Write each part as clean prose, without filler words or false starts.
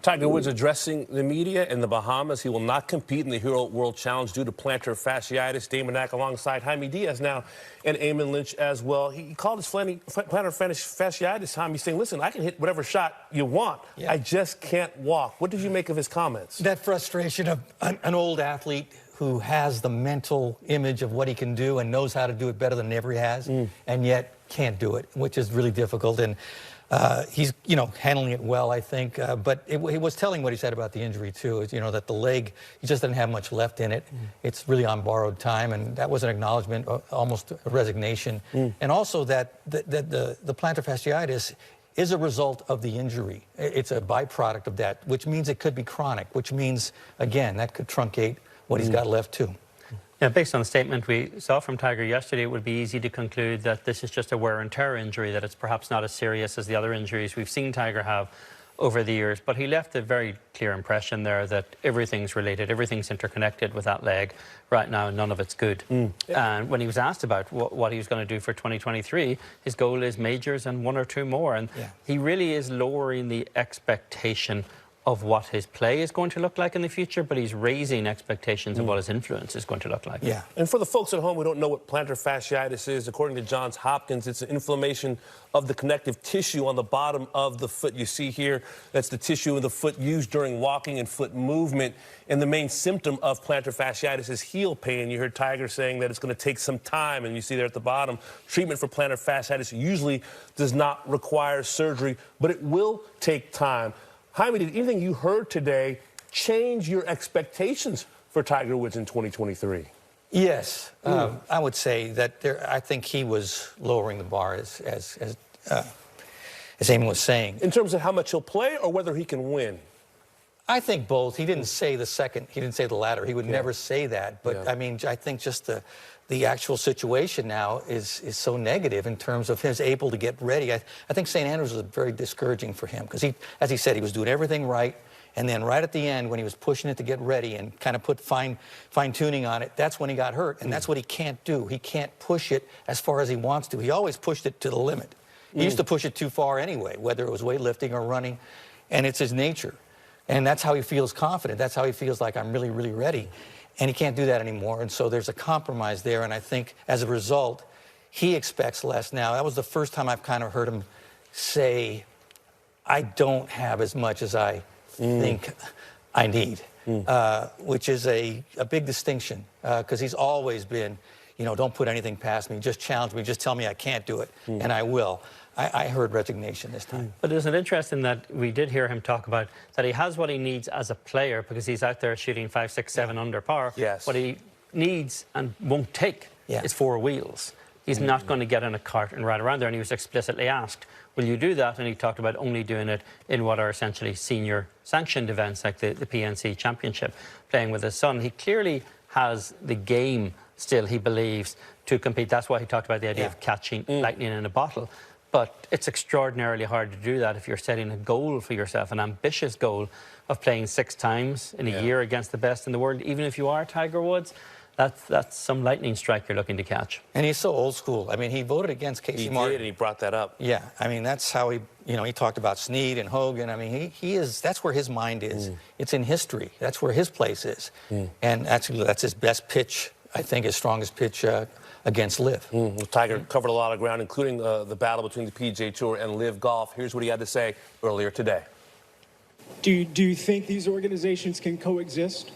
Tiger Woods addressing the media in the Bahamas. He will not compete in the Hero World Challenge due to plantar fasciitis. Damon Ack alongside Jaime Diaz now and Eamon Lynch as well. He called his plantar fasciitis time. He's saying, listen, I can hit whatever shot you want. Yeah. I just can't walk. What did you make of his comments? That frustration of an old athlete who has the mental image of what he can do and knows how to do it better than ever he has, and yet can't do it, which is really difficult. And he's, handling it well, I think. But he was telling what he said about the injury, too, is, that the leg, he just doesn't have much left in it. It's really on borrowed time, and that was an acknowledgement, almost a resignation. And also that the plantar fasciitis is a result of the injury. It's a byproduct of that, which means it could be chronic, which means, again, that could truncate what he's got left, too. Yeah, based on the statement we saw from Tiger yesterday, it would be easy to conclude that this is just a wear and tear injury, that it's perhaps not as serious as the other injuries we've seen Tiger have over the years. But he left a very clear impression there that everything's related, everything's interconnected with that leg right now, and none of it's good. And when he was asked about what he was going to do for 2023, his goal is majors and one or two more. And he really is lowering the expectation of what his play is going to look like in the future, but he's raising expectations of what his influence is going to look like. Yeah, and for the folks at home who don't know what plantar fasciitis is, according to Johns Hopkins, it's an inflammation of the connective tissue on the bottom of the foot. You see here, that's the tissue of the foot used during walking and foot movement. And the main symptom of plantar fasciitis is heel pain. You heard Tiger saying that it's going to take some time, and you see there at the bottom, treatment for plantar fasciitis usually does not require surgery, but it will take time. Jaime, did anything you heard today change your expectations for Tiger Woods in 2023? Yes. I would say that I think he was lowering the bar, as Eamon was saying. In terms of how much he'll play or whether he can win? I think both. He didn't say the second. He didn't say the latter. He would never say that. But, I mean, I think just the actual situation now is so negative in terms of his able to get ready. I think St. Andrews was very discouraging for him because, as he said, he was doing everything right. And then right at the end, when he was pushing it to get ready and kind of put fine-tuning on it, that's when he got hurt. And that's what he can't do. He can't push it as far as he wants to. He always pushed it to the limit. He used to push it too far anyway, whether it was weightlifting or running. And it's his nature. And that's how he feels confident. That's how he feels like, I'm really, really ready. And he can't do that anymore. And so there's a compromise there. And I think as a result, he expects less now. That was the first time I've kind of heard him say, I don't have as much as I think I need, which is a big distinction because he's always been, don't put anything past me. Just challenge me. Just tell me I can't do it. And I will. I heard resignation this time. But isn't it interesting that we did hear him talk about that he has what he needs as a player because he's out there shooting 5, 6, 7 under par. Yes. What he needs and won't take is 4 wheels. He's not going to get in a cart and ride around there. And he was explicitly asked, will you do that? And he talked about only doing it in what are essentially senior sanctioned events like the PNC Championship, playing with his son. He clearly has the game still, he believes, to compete. That's why he talked about the idea of catching lightning in a bottle. But it's extraordinarily hard to do that if you're setting a goal for yourself, an ambitious goal of playing 6 times in a year against the best in the world. Even if you are Tiger Woods, that's some lightning strike you're looking to catch. And he's so old school. I mean, he voted against Casey Martin. He did, and he brought that up. Yeah, I mean, that's how he, he talked about Snead and Hogan. I mean, he is, that's where his mind is. It's in history. That's where his place is. And actually, that's his best pitch, I think, his strongest pitch against LIV. Well, Tiger covered a lot of ground, including the battle between the PGA Tour and LIV Golf. Here's what he had to say earlier today. Do you think these organizations can coexist?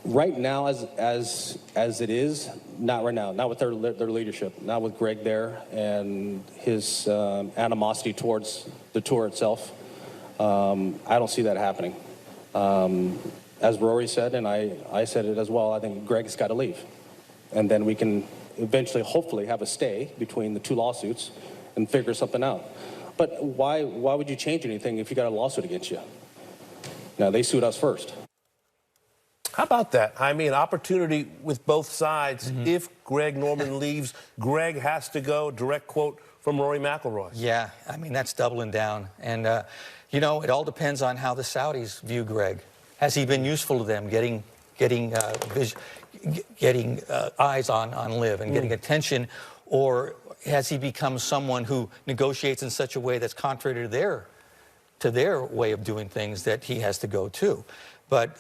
Right now, as it is, not right now. Not with their leadership. Not with Greg there and his animosity towards the tour itself. I don't see that happening. As Rory said, and I said it as well, I think Greg's got to leave. And then we can eventually, hopefully, have a stay between the 2 lawsuits and figure something out. But why would you change anything if you got a lawsuit against you? Now, they sued us first. How about that? I mean, opportunity with both sides. If Greg Norman leaves, Greg has to go. Direct quote from Rory McIlroy. Yeah, I mean, that's doubling down. And, it all depends on how the Saudis view Greg. Has he been useful to them, getting eyes on LIV and getting attention, or has he become someone who negotiates in such a way that's contrary to their to their way of doing things that he has to go to. But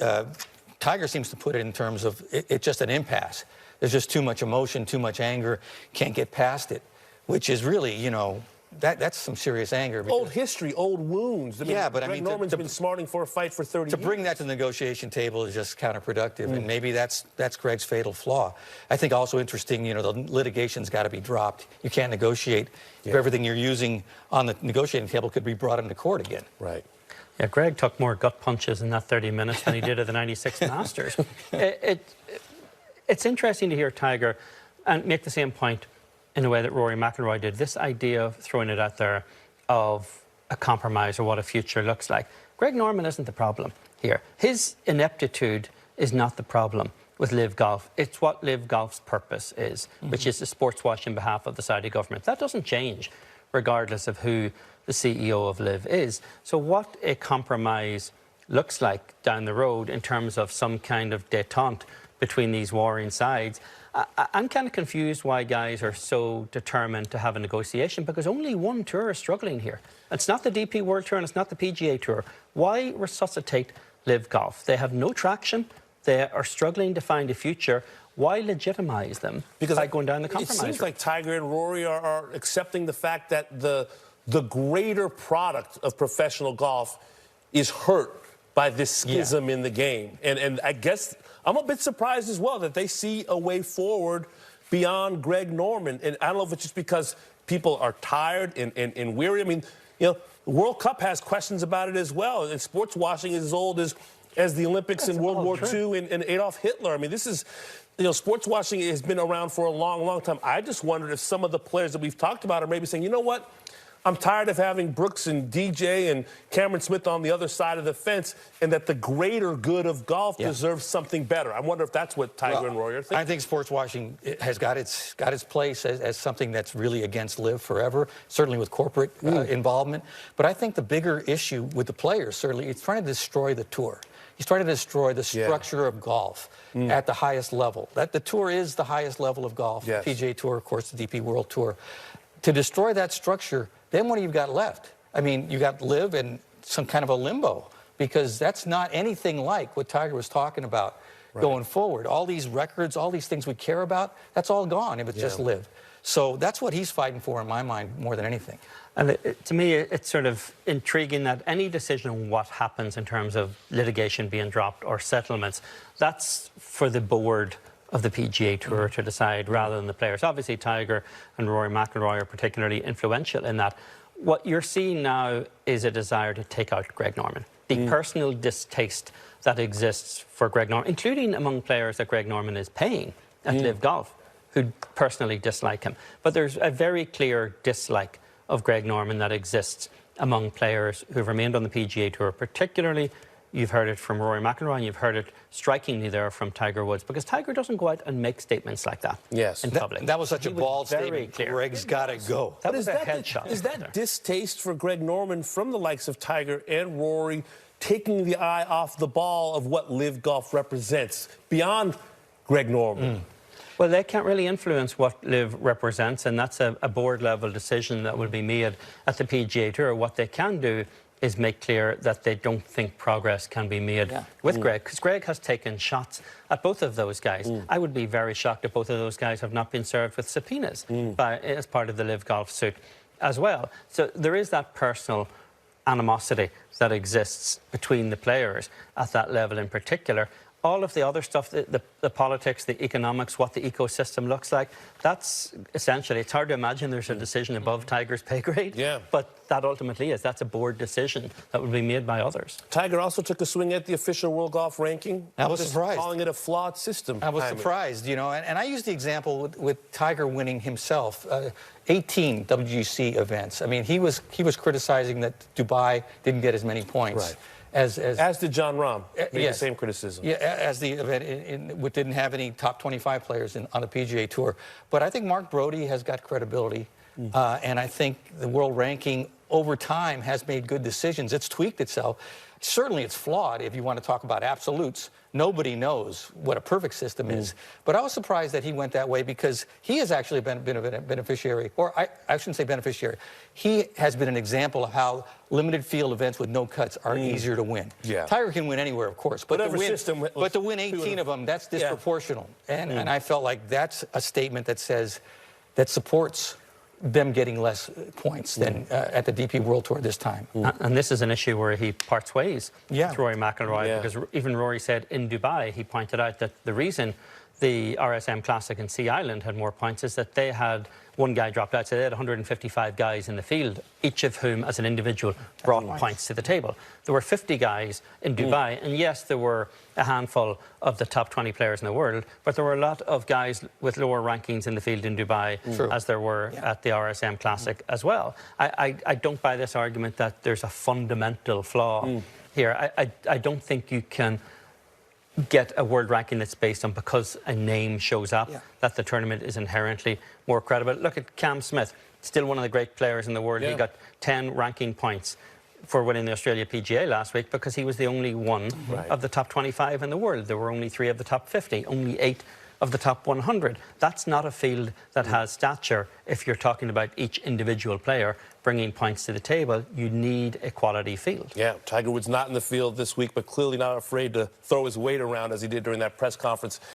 Tiger seems to put it in terms of it's just an impasse. There's just too much emotion, too much anger, can't get past it, which is really, you know, that's some serious anger. Old history, old wounds. I mean, yeah, but Greg I mean, Norman's been smarting for a fight for 30 years. To bring that to the negotiation table is just counterproductive, and maybe that's Greg's fatal flaw. I think also interesting, you know, the litigation's got to be dropped. You can't negotiate if everything you're using on the negotiating table could be brought into court again. Right. Yeah, Greg took more gut punches in that 30 minutes than he did at the 96 Masters. It's interesting to hear Tiger and make the same point in a way that Rory McIlroy did. This idea of throwing it out there of a compromise or what a future looks like. Greg Norman isn't the problem here. His ineptitude is not the problem with LIV Golf. It's what LIV Golf's purpose is, which is to sports wash in behalf of the Saudi government. That doesn't change regardless of who the CEO of LIV is. So what a compromise looks like down the road in terms of some kind of détente between these warring sides, I'm kind of confused why guys are so determined to have a negotiation, because only one tour is struggling here. It's not the DP World Tour and it's not the PGA Tour. Why resuscitate LIV Golf? They have no traction. They are struggling to find a future. Why legitimize them by going down the compromise? It seems like Tiger and Rory are accepting the fact that the greater product of professional golf is hurt by this schism in the game. And I guess I'm a bit surprised as well that they see a way forward beyond Greg Norman. And I don't know if it's just because people are tired and weary. I mean, you know, the World Cup has questions about it as well. And sports washing is as old as the Olympics and World War II and Adolf Hitler. I mean, this is, you know, sports washing has been around for a long, long time. I just wondered if some of the players that we've talked about are maybe saying, you know what? I'm tired of having Brooks and DJ and Cameron Smith on the other side of the fence, and that the greater good of golf deserves something better. I wonder if that's what Tiger and Rory are thinking. I think sports washing has got its place as something that's really against LIV forever, certainly with corporate involvement. But I think the bigger issue with the players, certainly, it's trying to destroy the tour. He's trying to destroy the structure of golf at the highest level. The tour is the highest level of golf. Yes. PGA Tour, of course, the DP World Tour. To destroy that structure, then what do you got left? I mean, you got LIV in some kind of a limbo, because that's not anything like what Tiger was talking about going forward. All these records, all these things we care about, that's all gone if it's just LIV. So that's what he's fighting for in my mind more than anything. And to me, it's sort of intriguing that any decision on what happens in terms of litigation being dropped or settlements, that's for the board of the PGA Tour to decide rather than the players. Obviously, Tiger and Rory McIlroy are particularly influential in that. What you're seeing now is a desire to take out Greg Norman. The personal distaste that exists for Greg Norman, including among players that Greg Norman is paying at LIV Golf, who personally dislike him. But there's a very clear dislike of Greg Norman that exists among players who've remained on the PGA Tour, particularly. You've heard it from Rory McIlroy, and you've heard it strikingly there from Tiger Woods, because Tiger doesn't go out and make statements like that in public. That was such a bald statement. Clear. Greg's got to go. That was a headshot. Is that distaste for Greg Norman from the likes of Tiger and Rory taking the eye off the ball of what LIV Golf represents beyond Greg Norman? Well, they can't really influence what LIV represents, and that's a board-level decision that will be made at the PGA Tour. What they can do is make clear that they don't think progress can be made with Greg, because Greg has taken shots at both of those guys. I would be very shocked if both of those guys have not been served with subpoenas as part of the LIV Golf suit as well. So there is that personal animosity that exists between the players at that level in particular. All of the other stuff, the politics, the economics, what the ecosystem looks like, that's essentially, it's hard to imagine there's a decision above Tiger's pay grade. But that ultimately is. That's a board decision that would be made by others. Tiger also took a swing at the official World Golf ranking. I was surprised. Calling it a flawed system. I was surprised, you know, and I used the example with Tiger winning himself, 18 WGC events. I mean, he was criticizing that Dubai didn't get as many points. As did John Rahm. The same criticism. Yeah, as the event didn't have any top 25 players on the PGA Tour. But I think Mark Brody has got credibility. And I think the world ranking over time has made good decisions. It's tweaked itself. Certainly it's flawed if you want to talk about absolutes. Nobody knows what a perfect system is. But I was surprised that he went that way because he has actually been a beneficiary, or I shouldn't say beneficiary. He has been an example of how limited field events with no cuts are easier to win. Yeah. Tiger can win anywhere, of course, but to win 18 of them, that's disproportional. And I felt like that's a statement that says, that supports them getting less points than at the DP World Tour this time. And this is an issue where he parts ways with Rory McIlroy, because even Rory said in Dubai, he pointed out that the reason the RSM Classic in Sea Island had more points is that they had one guy dropped out, so they had 155 guys in the field, each of whom, as an individual, brought points to the table. There were 50 guys in Dubai, and yes, there were a handful of the top 20 players in the world, but there were a lot of guys with lower rankings in the field in Dubai, as there were at the RSM Classic as well. I don't buy this argument that there's a fundamental flaw here. I don't think you can get a world ranking that's based on because a name shows up, that the tournament is inherently more credible. Look at Cam Smith, still one of the great players in the world. He got 10 ranking points for winning the Australia PGA last week because he was the only one of the top 25 in the world. There were only 3 of the top 50, only 8 of the top 100. That's not a field that has stature if you're talking about each individual player bringing points to the table. You need a quality field. Yeah, Tiger Woods not in the field this week, but clearly not afraid to throw his weight around as he did during that press conference